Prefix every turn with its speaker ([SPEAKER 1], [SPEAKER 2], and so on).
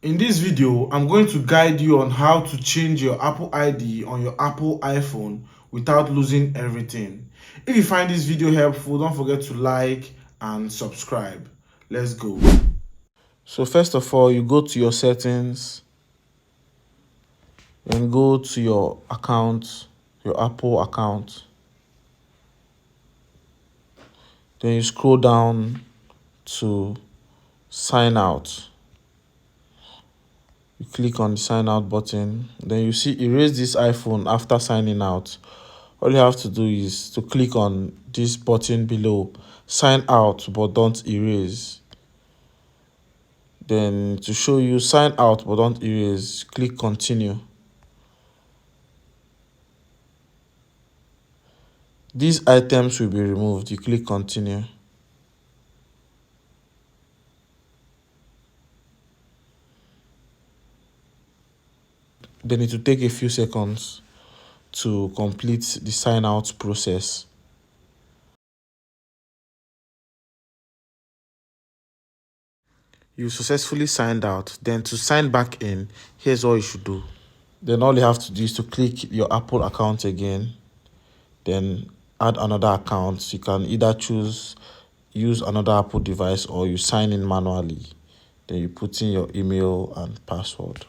[SPEAKER 1] In this video, I'm going to guide you on how to change your Apple ID on your Apple iPhone without losing everything. If you find this video helpful, don't forget to like and subscribe. Let's go. So first of all, you go to your settings, then go to your account, your Apple account. Then you scroll down to sign out. You click on the sign out button. Then you see erase this iPhone after signing out. All you have to do is to click on this button below, sign out but don't erase. Then to show you sign out but don't erase, click continue. These items will be removed. You click continue. Then it will take a few seconds to complete the sign out process. You successfully signed out. Then to sign back in, here's what you should do. Then all you have to do is to click your Apple account again, then add another account. You can either use another Apple device or you sign in manually. Then you put in your email and password.